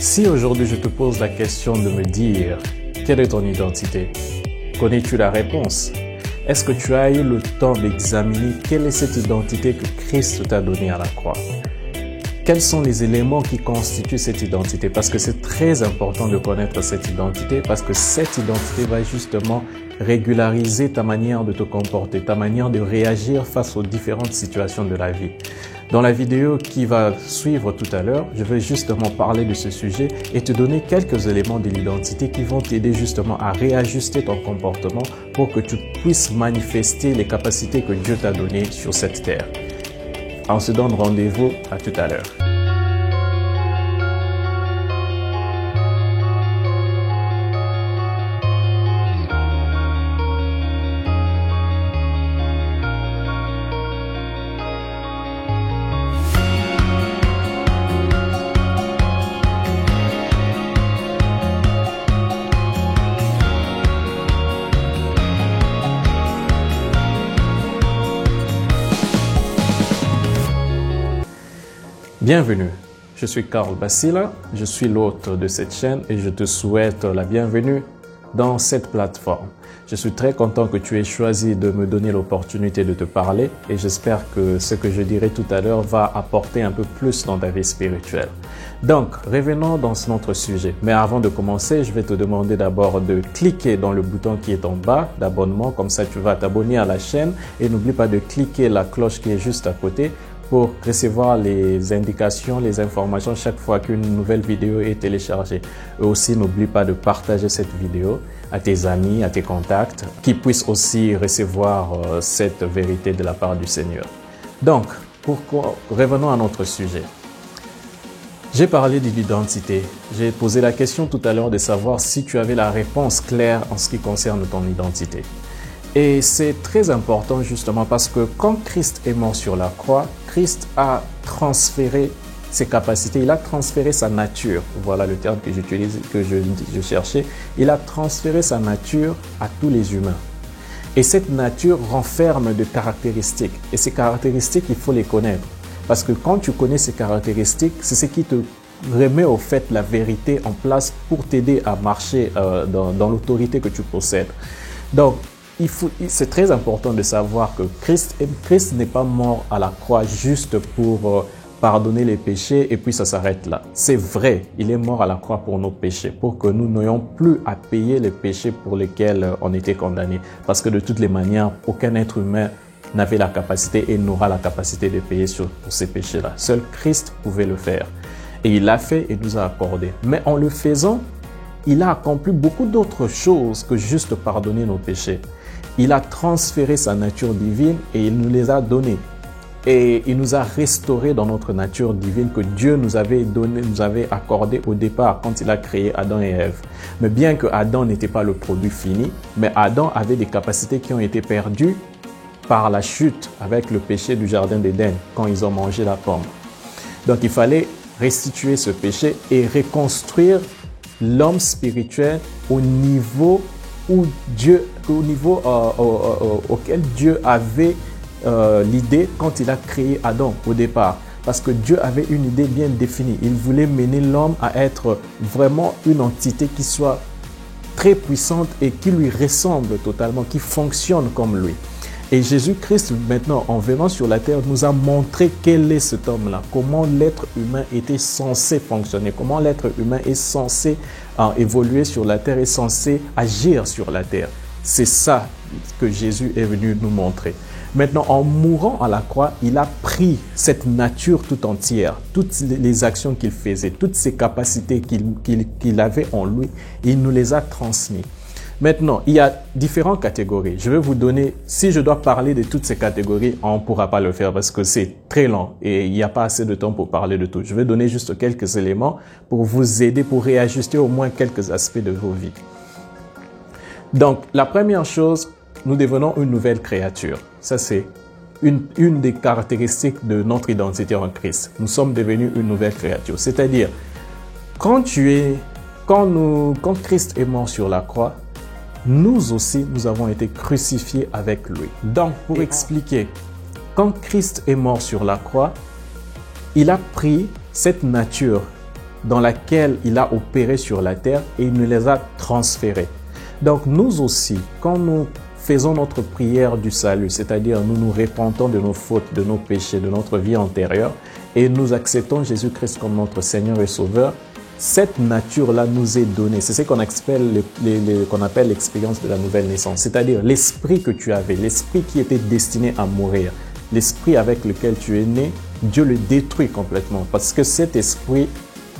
Si aujourd'hui je te pose la question de me dire quelle est ton identité, connais-tu la réponse? Est-ce que tu as eu le temps d'examiner quelle est cette identité que Christ t'a donnée à la croix? Quels sont les éléments qui constituent cette identité? Parce que c'est très important de connaître cette identité, parce que cette identité va justement régulariser ta manière de te comporter, ta manière de réagir face aux différentes situations de la vie. Dans la vidéo qui va suivre tout à l'heure, je vais justement parler de ce sujet et te donner quelques éléments de l'identité qui vont t'aider justement à réajuster ton comportement pour que tu puisses manifester les capacités que Dieu t'a données sur cette terre. On se donne rendez-vous à tout à l'heure. Bienvenue, je suis Carl Basila, je suis l'hôte de cette chaîne et je te souhaite la bienvenue dans cette plateforme. Je suis très content que tu aies choisi de me donner l'opportunité de te parler et j'espère que ce que je dirai tout à l'heure va apporter un peu plus dans ta vie spirituelle. Donc, revenons dans notre sujet. Mais avant de commencer, je vais te demander d'abord de cliquer dans le bouton qui est en bas d'abonnement, comme ça tu vas t'abonner à la chaîne et n'oublie pas de cliquer la cloche qui est juste à côté pour recevoir les indications, les informations chaque fois qu'une nouvelle vidéo est téléchargée. Et aussi, n'oublie pas de partager cette vidéo à tes amis, à tes contacts, qui puissent aussi recevoir cette vérité de la part du Seigneur. Donc, revenons à notre sujet. J'ai parlé de l'identité. J'ai posé la question tout à l'heure de savoir si tu avais la réponse claire en ce qui concerne ton identité. Et c'est très important justement parce que quand Christ est mort sur la croix, Christ a transféré ses capacités, il a transféré sa nature. Voilà le terme que j'utilise, que je cherchais. Il a transféré sa nature à tous les humains. Et cette nature renferme de caractéristiques. Et ces caractéristiques, il faut les connaître. Parce que quand tu connais ces caractéristiques, c'est ce qui te remet au fait la vérité en place pour t'aider à marcher dans l'autorité que tu possèdes. Donc, c'est très important de savoir que Christ n'est pas mort à la croix juste pour pardonner les péchés et puis ça s'arrête là. C'est vrai, il est mort à la croix pour nos péchés, pour que nous n'ayons plus à payer les péchés pour lesquels on était condamnés. Parce que de toutes les manières, aucun être humain n'avait la capacité et n'aura la capacité de payer pour ces péchés-là. Seul Christ pouvait le faire. Et il l'a fait et nous a accordé. Mais en le faisant, il a accompli beaucoup d'autres choses que juste pardonner nos péchés. Il a transféré sa nature divine et il nous les a donnés. Et il nous a restaurés dans notre nature divine que Dieu nous avait donné, nous avait accordé au départ quand il a créé Adam et Ève. Mais bien que Adam n'était pas le produit fini, mais Adam avait des capacités qui ont été perdues par la chute avec le péché du jardin d'Éden quand ils ont mangé la pomme. Donc il fallait restituer ce péché et reconstruire l'homme spirituel au niveau auquel Dieu avait l'idée quand il a créé Adam au départ. Parce que Dieu avait une idée bien définie. Il voulait mener l'homme à être vraiment une entité qui soit très puissante et qui lui ressemble totalement, qui fonctionne comme lui. Et Jésus-Christ, maintenant, en venant sur la terre, nous a montré quel est cet homme-là, comment l'être humain était censé fonctionner, comment l'être humain est censé évoluer sur la terre, est censé agir sur la terre. C'est ça que Jésus est venu nous montrer. Maintenant, en mourant à la croix, il a pris cette nature tout entière, toutes les actions qu'il faisait, toutes ces capacités qu'il avait en lui, il nous les a transmises. Maintenant, il y a différentes catégories. Je vais vous donner, si je dois parler de toutes ces catégories, on ne pourra pas le faire parce que c'est très long et il n'y a pas assez de temps pour parler de tout. Je vais donner juste quelques éléments pour vous aider, pour réajuster au moins quelques aspects de vos vies. Donc, la première chose, nous devenons une nouvelle créature. Ça, c'est une des caractéristiques de notre identité en Christ. Nous sommes devenus une nouvelle créature. C'est-à-dire, quand Christ est mort sur la croix, nous aussi, nous avons été crucifiés avec lui. Donc, pour expliquer, quand Christ est mort sur la croix, il a pris cette nature dans laquelle il a opéré sur la terre et il nous les a transférés. Donc nous aussi, quand nous faisons notre prière du salut, c'est-à-dire nous nous repentons de nos fautes, de nos péchés, de notre vie antérieure et nous acceptons Jésus-Christ comme notre Seigneur et Sauveur, cette nature-là nous est donnée. C'est ce qu'on appelle l'expérience de la nouvelle naissance, c'est-à-dire l'esprit que tu avais, l'esprit qui était destiné à mourir, l'esprit avec lequel tu es né, Dieu le détruit complètement parce que cet esprit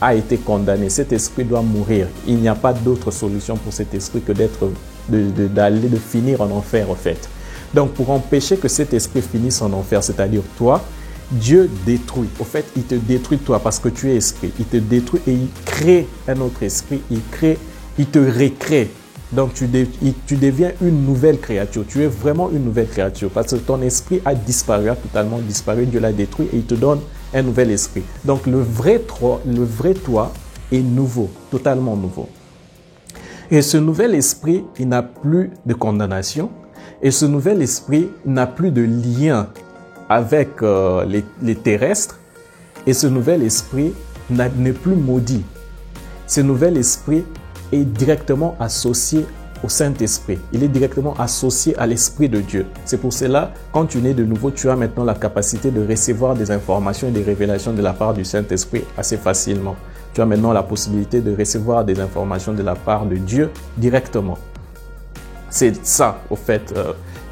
a été condamné. Cet esprit doit mourir. Il n'y a pas d'autre solution pour cet esprit que de finir en enfer en fait. Donc pour empêcher que cet esprit finisse en enfer, c'est-à-dire toi, Dieu détruit. Au fait, il te détruit toi parce que tu es esprit. Il te détruit et il crée un autre esprit. Il te recrée. Donc tu deviens une nouvelle créature. Tu es vraiment une nouvelle créature parce que ton esprit a disparu, a totalement disparu. Dieu l'a détruit et il te donne un nouvel esprit. Donc le vrai toi est nouveau, totalement nouveau. Et ce nouvel esprit, il n'a plus de condamnation. Et ce nouvel esprit n'a plus de lien avec les terrestres. Et ce nouvel esprit n'est plus maudit. Ce nouvel esprit est directement associé au Saint-Esprit. Il est directement associé à l'Esprit de Dieu. C'est pour cela, quand tu nais de nouveau, tu as maintenant la capacité de recevoir des informations et des révélations de la part du Saint-Esprit assez facilement. Tu as maintenant la possibilité de recevoir des informations de la part de Dieu directement. C'est ça, au fait,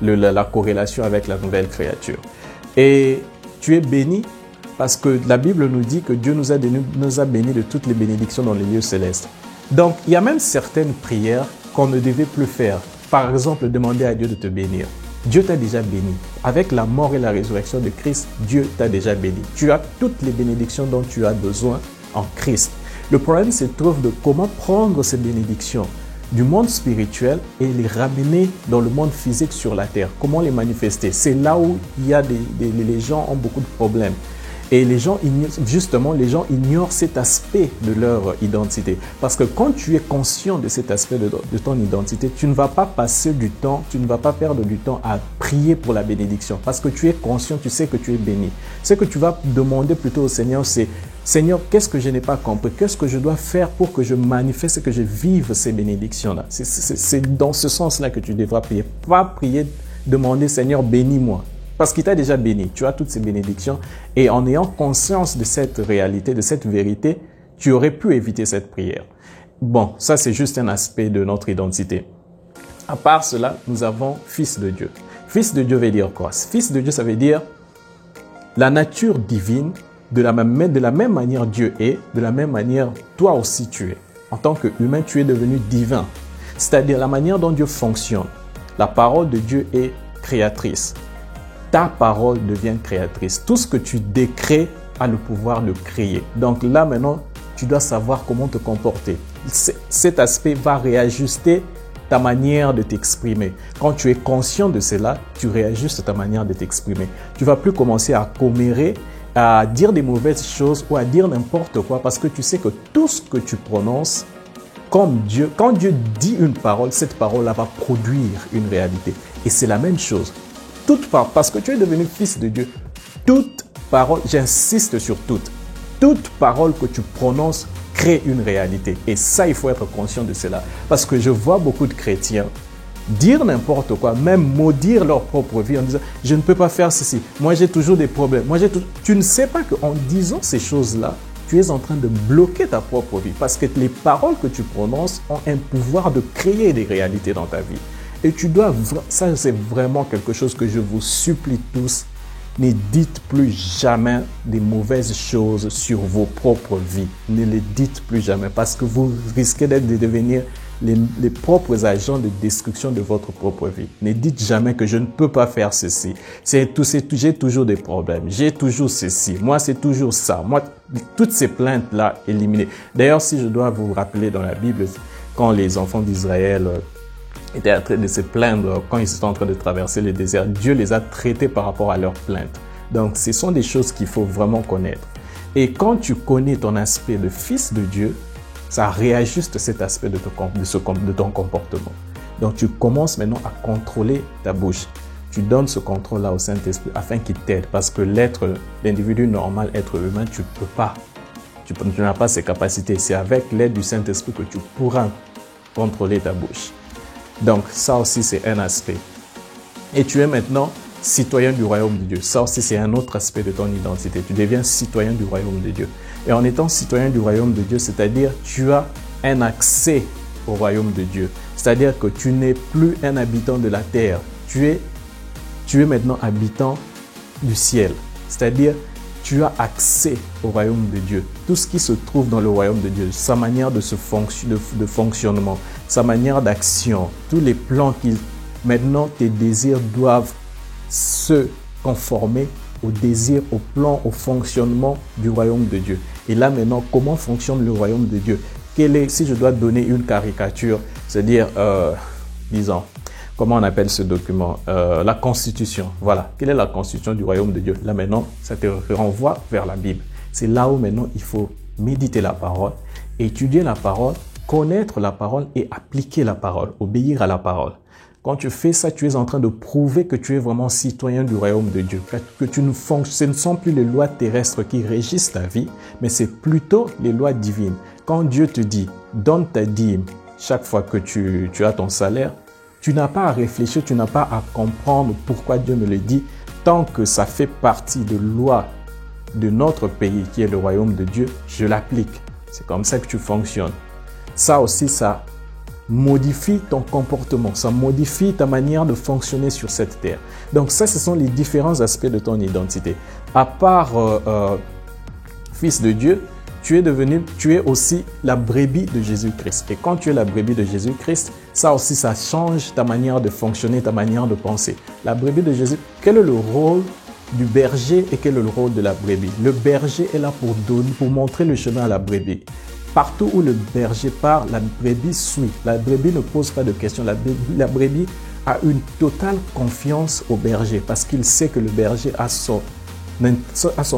la corrélation avec la nouvelle créature. Et tu es béni parce que la Bible nous dit que Dieu nous a bénis de toutes les bénédictions dans les lieux célestes. Donc, il y a même certaines prières qu'on ne devait plus faire. Par exemple, demander à Dieu de te bénir. Dieu t'a déjà béni. Avec la mort et la résurrection de Christ, Dieu t'a déjà béni. Tu as toutes les bénédictions dont tu as besoin en Christ. Le problème se trouve de comment prendre ces bénédictions du monde spirituel et les ramener dans le monde physique sur la terre. Comment les manifester? C'est là où les gens ont beaucoup de problèmes. Et les gens ignorent cet aspect de leur identité. Parce que quand tu es conscient de cet aspect de ton identité, tu ne vas pas passer du temps, tu ne vas pas perdre du temps à prier pour la bénédiction. Parce que tu es conscient, tu sais que tu es béni. Ce que tu vas demander plutôt au Seigneur, c'est « Seigneur, qu'est-ce que je n'ai pas compris? Qu'est-ce que je dois faire pour que je manifeste, que je vive ces bénédictions-là » C'est dans ce sens-là que tu devras prier. Pas prier, demander « Seigneur, bénis-moi ». Parce qu'il t'a déjà béni, tu as toutes ces bénédictions et en ayant conscience de cette réalité, de cette vérité, tu aurais pu éviter cette prière. Bon, ça c'est juste un aspect de notre identité. À part cela, nous avons Fils de Dieu. Fils de Dieu veut dire quoi? Fils de Dieu, ça veut dire la nature divine, de la même manière Dieu est, de la même manière toi aussi tu es. En tant qu'humain, tu es devenu divin. C'est-à-dire la manière dont Dieu fonctionne. La parole de Dieu est créatrice. Ta parole devient créatrice. Tout ce que tu décrées a le pouvoir de créer. Donc là, maintenant, tu dois savoir comment te comporter. Cet aspect va réajuster ta manière de t'exprimer. Quand tu es conscient de cela, tu réajustes ta manière de t'exprimer. Tu ne vas plus commencer à commérer, à dire des mauvaises choses ou à dire n'importe quoi parce que tu sais que tout ce que tu prononces, comme Dieu, quand Dieu dit une parole, cette parole-là va produire une réalité. Et c'est la même chose. Parce que tu es devenu fils de Dieu, toute parole, j'insiste sur toute parole que tu prononces crée une réalité. Et ça, il faut être conscient de cela. Parce que je vois beaucoup de chrétiens dire n'importe quoi, même maudire leur propre vie en disant « je ne peux pas faire ceci, moi j'ai toujours des problèmes ». Tu ne sais pas qu'en disant ces choses-là, tu es en train de bloquer ta propre vie. Parce que les paroles que tu prononces ont un pouvoir de créer des réalités dans ta vie. Et ça c'est vraiment quelque chose que je vous supplie tous, ne dites plus jamais des mauvaises choses sur vos propres vies. Ne les dites plus jamais parce que vous risquez de devenir les propres agents de destruction de votre propre vie. Ne dites jamais que je ne peux pas faire ceci. J'ai toujours des problèmes. J'ai toujours ceci. Moi, c'est toujours ça. Moi, toutes ces plaintes-là, éliminées. D'ailleurs, si je dois vous rappeler dans la Bible, quand les enfants d'Israël étaient en train de se plaindre quand ils étaient en train de traverser le désert, Dieu les a traités par rapport à leurs plaintes. Donc, ce sont des choses qu'il faut vraiment connaître. Et quand tu connais ton aspect de fils de Dieu, ça réajuste cet aspect de ton comportement. Donc, tu commences maintenant à contrôler ta bouche. Tu donnes ce contrôle-là au Saint-Esprit afin qu'il t'aide. Parce que l'individu normal, être humain, tu ne peux pas. Tu n'as pas ces capacités. C'est avec l'aide du Saint-Esprit que tu pourras contrôler ta bouche. Donc, ça aussi, c'est un aspect. Et tu es maintenant citoyen du royaume de Dieu. Ça aussi, c'est un autre aspect de ton identité. Tu deviens citoyen du royaume de Dieu. Et en étant citoyen du royaume de Dieu, c'est-à-dire tu as un accès au royaume de Dieu. C'est-à-dire que tu n'es plus un habitant de la terre. Tu es maintenant habitant du ciel. C'est-à-dire tu as accès au royaume de Dieu. Tout ce qui se trouve dans le royaume de Dieu, sa manière de fonctionnement, sa manière d'action, tous les plans maintenant tes désirs doivent se conformer au désir, au plan, au fonctionnement du royaume de Dieu. Et là maintenant, comment fonctionne le royaume de Dieu? Si je dois donner une caricature, c'est-à-dire, disons, comment on appelle ce document? La Constitution. Voilà. Quelle est la Constitution du royaume de Dieu? Là maintenant, ça te renvoie vers la Bible. C'est là où maintenant il faut méditer la parole, étudier la parole, connaître la parole et appliquer la parole, obéir à la parole. Quand tu fais ça, tu es en train de prouver que tu es vraiment citoyen du royaume de Dieu, que ce ne sont plus les lois terrestres qui régissent ta vie, mais c'est plutôt les lois divines. Quand Dieu te dit, donne ta dîme chaque fois que tu as ton salaire, tu n'as pas à réfléchir, tu n'as pas à comprendre pourquoi Dieu me le dit, tant que ça fait partie de loi de notre pays qui est le royaume de Dieu, je l'applique. C'est comme ça que tu fonctionnes. Ça aussi, ça modifie ton comportement, ça modifie ta manière de fonctionner sur cette terre. Donc ça, ce sont les différents aspects de ton identité. À part fils de Dieu, tu es aussi la brebis de Jésus-Christ. Et quand tu es la brebis de Jésus-Christ, ça aussi, ça change ta manière de fonctionner, ta manière de penser. La brebis de Jésus, quel est le rôle du berger et quel est le rôle de la brebis? Le berger est là pour montrer le chemin à la brebis. Partout où le berger part, la brebis suit. La brebis ne pose pas de questions. La brebis a une totale confiance au berger parce qu'il sait que le berger a son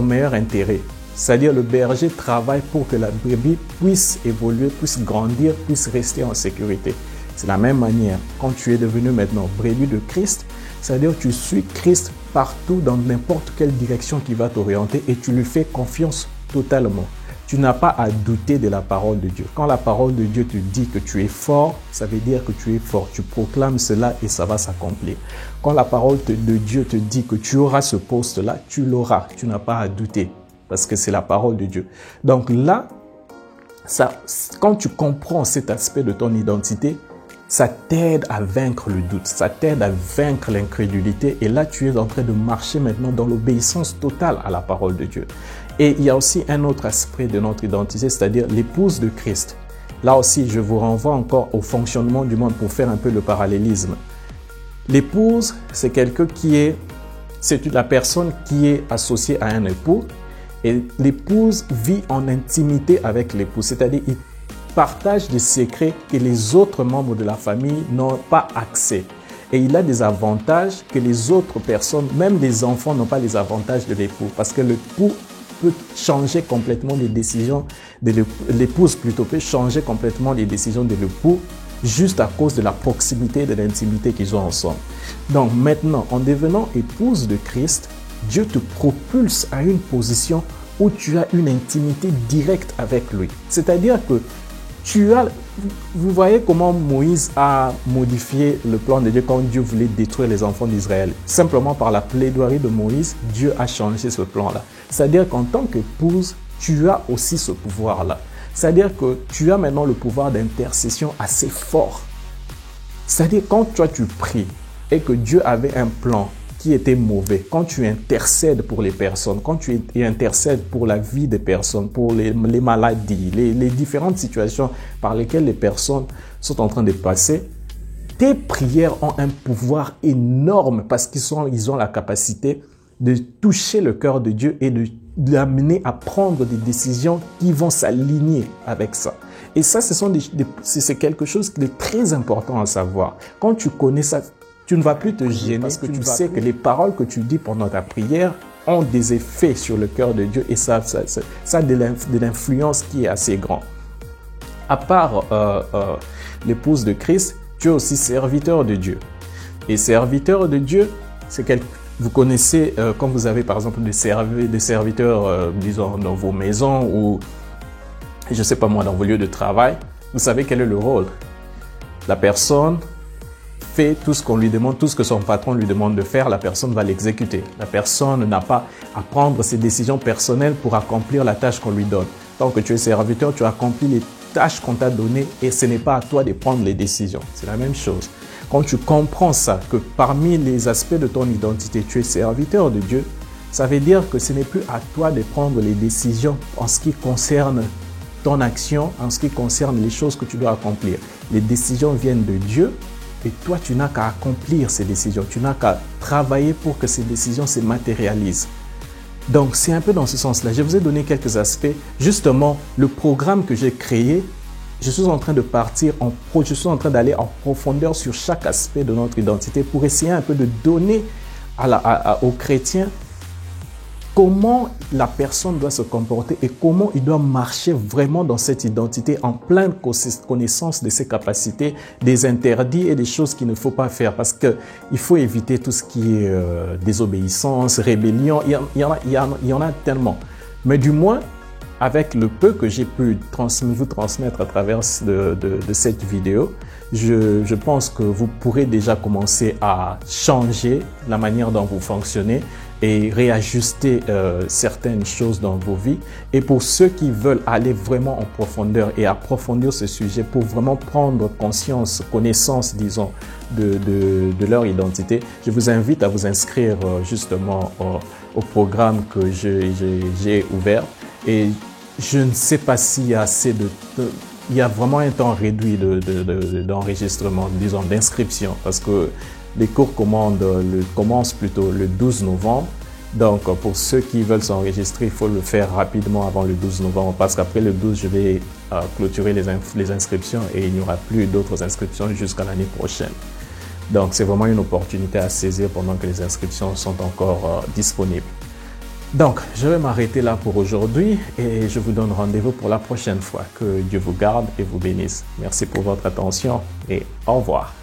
meilleur intérêt. C'est-à-dire le berger travaille pour que la brebis puisse évoluer, puisse grandir, puisse rester en sécurité. C'est la même manière. Quand tu es devenu maintenant brebis de Christ, c'est-à-dire que tu suis Christ partout dans n'importe quelle direction qui va t'orienter et tu lui fais confiance totalement. Tu n'as pas à douter de la parole de Dieu. Quand la parole de Dieu te dit que tu es fort, ça veut dire que tu es fort. Tu proclames cela et ça va s'accomplir. Quand la parole de Dieu te dit que tu auras ce poste-là, tu l'auras. Tu n'as pas à douter parce que c'est la parole de Dieu. Donc là, quand tu comprends cet aspect de ton identité, ça t'aide à vaincre le doute, ça t'aide à vaincre l'incrédulité. Et là, tu es en train de marcher maintenant dans l'obéissance totale à la parole de Dieu. Et il y a aussi un autre aspect de notre identité, c'est-à-dire l'épouse de Christ. Là aussi, je vous renvoie encore au fonctionnement du monde pour faire un peu le parallélisme. L'épouse, c'est c'est la personne qui est associée à un époux. Et l'épouse vit en intimité avec l'époux, c'est-à-dire il partage des secrets que les autres membres de la famille n'ont pas accès. Et il a des avantages que les autres personnes, même les enfants, n'ont pas les avantages de l'époux. Parce que l'époux peut changer complètement les décisions de l'épouse plutôt peut changer complètement les décisions de l'époux juste à cause de la proximité et de l'intimité qu'ils ont ensemble. Donc maintenant, en devenant épouse de Christ, Dieu te propulse à une position où tu as une intimité directe avec lui. C'est-à-dire que vous voyez comment Moïse a modifié le plan de Dieu quand Dieu voulait détruire les enfants d'Israël. Simplement par la plaidoirie de Moïse, Dieu a changé ce plan-là. C'est-à-dire qu'en tant qu'épouse, tu as aussi ce pouvoir-là. C'est-à-dire que tu as maintenant le pouvoir d'intercession assez fort. C'est-à-dire quand toi tu pries et que Dieu avait un plan qui était mauvais, quand tu intercèdes pour les personnes, quand tu intercèdes pour la vie des personnes, pour les maladies, les différentes situations par lesquelles les personnes sont en train de passer, tes prières ont un pouvoir énorme parce qu'ils ont la capacité de toucher le cœur de Dieu et de l'amener à prendre des décisions qui vont s'aligner avec ça. Et ça, c'est quelque chose de très important à savoir. Quand tu connais ça, tu ne vas plus te gêner parce que tu sais que les paroles que tu dis pendant ta prière ont des effets sur le cœur de Dieu et ça a de l'influence qui est assez grande. À part l'épouse de Christ, tu es aussi serviteur de Dieu. Et serviteur de Dieu, vous connaissez quand vous avez par exemple des serviteurs, disons, dans vos maisons ou je ne sais pas moi, dans vos lieux de travail, vous savez quel est le rôle. La personne fait tout ce qu'on lui demande, tout ce que son patron lui demande de faire, la personne va l'exécuter. La personne n'a pas à prendre ses décisions personnelles pour accomplir la tâche qu'on lui donne. Tant que tu es serviteur, tu accomplis les tâches qu'on t'a données et ce n'est pas à toi de prendre les décisions. C'est la même chose. Quand tu comprends ça, que parmi les aspects de ton identité, tu es serviteur de Dieu, ça veut dire que ce n'est plus à toi de prendre les décisions en ce qui concerne ton action, en ce qui concerne les choses que tu dois accomplir. Les décisions viennent de Dieu et toi, tu n'as qu'à accomplir ces décisions. Tu n'as qu'à travailler pour que ces décisions se matérialisent. Donc, c'est un peu dans ce sens-là. Je vous ai donné quelques aspects. Justement, le programme que j'ai créé, je suis en train de partir, je suis en train d'aller en profondeur sur chaque aspect de notre identité pour essayer un peu de donner aux chrétiens comment la personne doit se comporter et comment il doit marcher vraiment dans cette identité en pleine connaissance de ses capacités, des interdits et des choses qu'il ne faut pas faire parce qu'il faut éviter tout ce qui est désobéissance, rébellion, il y en a tellement. Mais du moins, avec le peu que j'ai pu vous transmettre à travers de cette vidéo, je pense que vous pourrez déjà commencer à changer la manière dont vous fonctionnez et réajuster certaines choses dans vos vies. Et pour ceux qui veulent aller vraiment en profondeur et approfondir ce sujet pour vraiment prendre connaissance, disons, de leur identité, je vous invite à vous inscrire justement au programme que j'ai ouvert. Et je ne sais pas s'il y a il y a vraiment un temps réduit d'enregistrement, disons, d'inscription, parce que les cours commencent plutôt le 12 novembre. Donc, pour ceux qui veulent s'enregistrer, il faut le faire rapidement avant le 12 novembre, parce qu'après le 12, je vais clôturer les inscriptions et il n'y aura plus d'autres inscriptions jusqu'à l'année prochaine. Donc, c'est vraiment une opportunité à saisir pendant que les inscriptions sont encore disponibles. Donc, je vais m'arrêter là pour aujourd'hui et je vous donne rendez-vous pour la prochaine fois. Que Dieu vous garde et vous bénisse. Merci pour votre attention et au revoir.